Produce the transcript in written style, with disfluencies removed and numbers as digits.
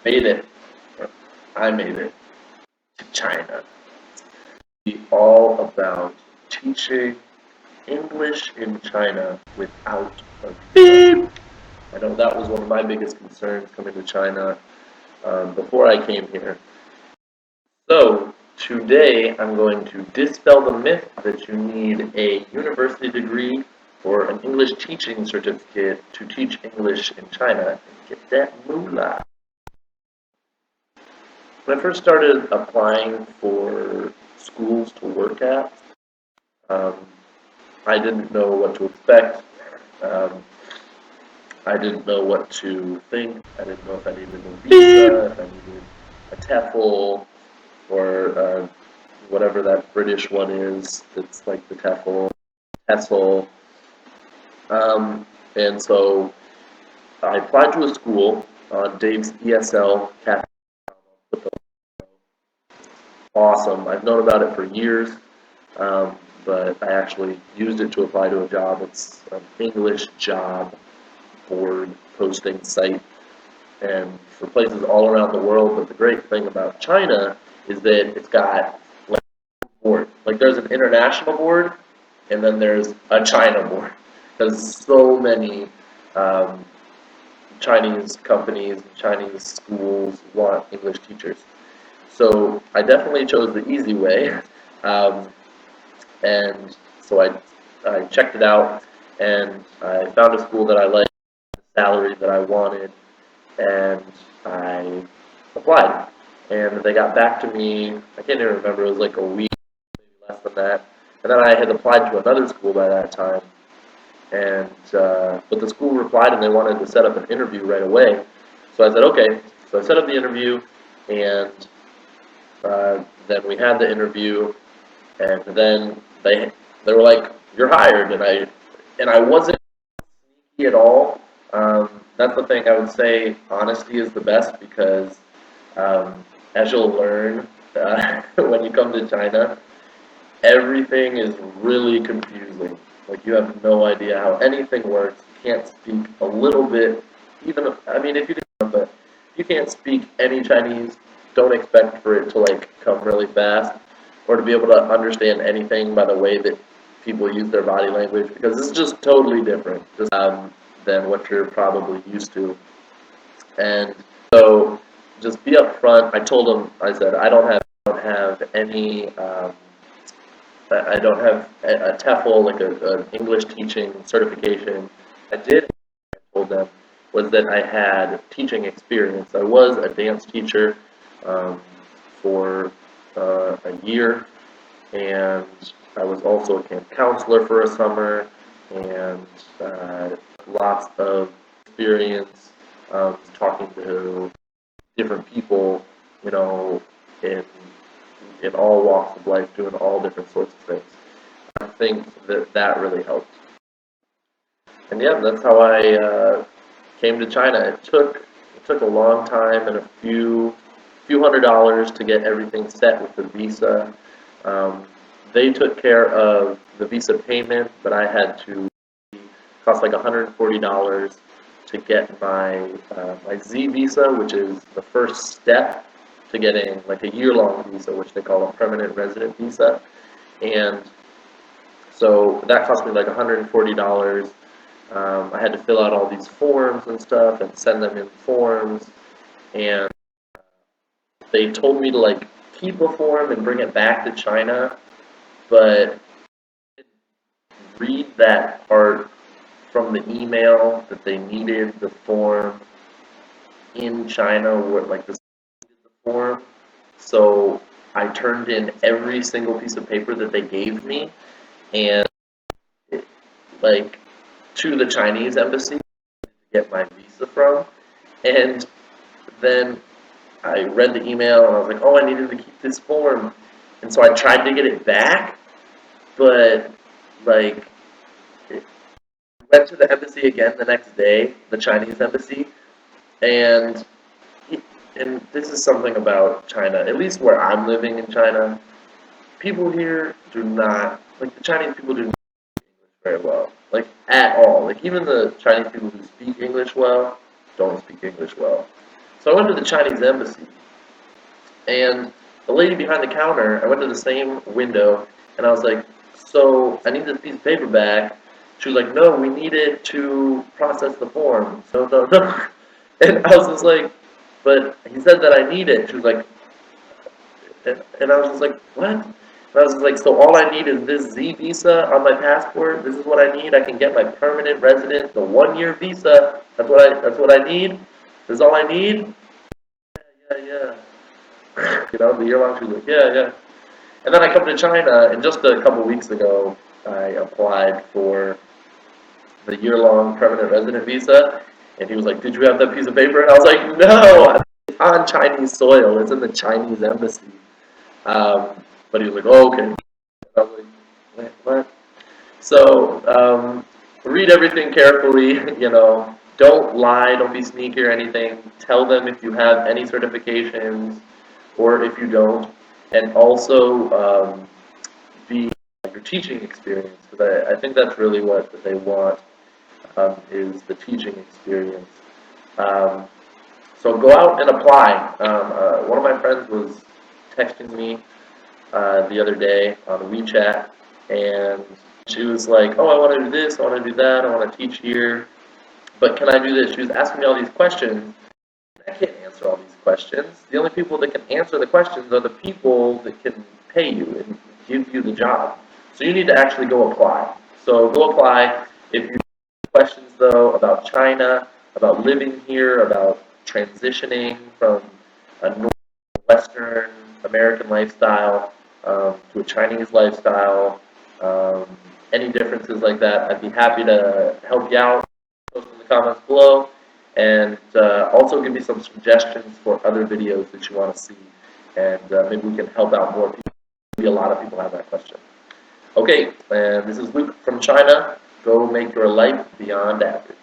made it, or I made it to China. It's all about teaching English in China without a beep. I know that was one of my biggest concerns coming to China before I came here. So today I'm going to dispel the myth that you need a university degree or an English teaching certificate to teach English in China and get that moolah. When I first started applying for schools to work at, um, I didn't know what to expect. Um, I didn't know what to think. I didn't know if I needed a visa, if I needed a TEFL, or whatever that British one is. It's like the TEFL, TESL. And so I applied to a school on Dave's ESL cafe. Awesome. I've known about it for years, but I actually used it to apply to a job. It's an English job board posting site, and for places all around the world. But the great thing about China is that it's got like board. Like there's an international board, and then there's a China board. Because so many Chinese companies and Chinese schools want English teachers. So I definitely chose the easy way, um, and so I checked it out, and I found a school that I liked, the salary that I wanted, and I applied. And they got back to me, I can't even remember, it was like a week, maybe less than that. And then I had applied to another school by that time, and but the school replied and they wanted to set up an interview right away. So I said, okay. So I set up the interview, and then we had the interview, and then they were like, "You're hired," and I wasn't sneaky at all. That's the thing I would say. Honesty is the best because, as you'll learn when you come to China, everything is really confusing. Like you have no idea how anything works. You can't speak a little bit, even I mean, if you do, but if you can't speak any Chinese, don't expect for it to like come really fast or to be able to understand anything by the way that people use their body language because it's just totally different than what you're probably used to. And so just be upfront. I told them, I said, don't have any. I don't have a TEFL, like an English teaching certification. I did, I told them, was that I had teaching experience. I was a dance teacher for a year, and I was also a camp counselor for a summer, and lots of experience talking to different people, you know, in all walks of life, doing all different sorts of things. I think that that really helped. And yeah, that's how I came to China. It took a long time and a few $100s to get everything set with the visa. Um, they took care of the visa payment, but I had to cost like $140 to get my Z visa, which is the first step to getting like a year-long visa, which they call a permanent resident visa. And so that cost me like $140. I had to fill out all these forms and stuff and send them in forms. And they told me to like keep a form and bring it back to China, but read that part from the email that they needed the form in China, or like the form. So I turned in every single piece of paper that they gave me, and like to the Chinese embassy to get my visa from. And then I read the email and I was like, oh, I needed to keep this form. And so I tried to get it back, but like went to the embassy again the next day, the Chinese embassy, and this is something about China, at least where I'm living in China, people here do not, like the Chinese people do not speak English very well, like at all. Like even the Chinese people who speak English well don't speak English well. So I went to the Chinese embassy, and the lady behind the counter, I went to the same window, and I was like, so I need this piece of paper back. She was like, no, we need it to process the form. So, no, no. And I was just like, but he said that I need it. She was like, and I was just like, what? And I was just like, so all I need is this Z visa on my passport. This is what I need. I can get my permanent resident, the 1-year visa. That's what I need. This is all I need. Yeah, yeah. The year long. She was like, yeah, yeah. And then I come to China, and just a couple weeks ago, I applied for the year-long permanent resident visa, and he was like, "Did you have that piece of paper?" And I was like, "No, it's on Chinese soil. It's in the Chinese embassy." But he was like, "Oh, okay." And I was like, "Wait, what?" So read everything carefully. Don't lie. Don't be sneaky or anything. Tell them if you have any certifications or if you don't, and also be your teaching experience, because I think that's really what they want, is the teaching experience. Um, so go out and apply. One of my friends was texting me the other day on WeChat, and she was like, "Oh, I want to do this, I want to do that, I want to teach here, but can I do this?" She was asking me all these questions. I can't answer all these questions. The only people that can answer the questions are the people that can pay you and give you the job. So you need to actually go apply. So go apply. If you have questions, though, about China, about living here, about transitioning from a Western American lifestyle to a Chinese lifestyle, um, any differences like that, I'd be happy to help you out. Post in the comments below, and also give me some suggestions for other videos that you want to see, and maybe we can help out more people. Maybe a lot of people have that question. Okay, and this is Luke from China. Go make your life beyond average.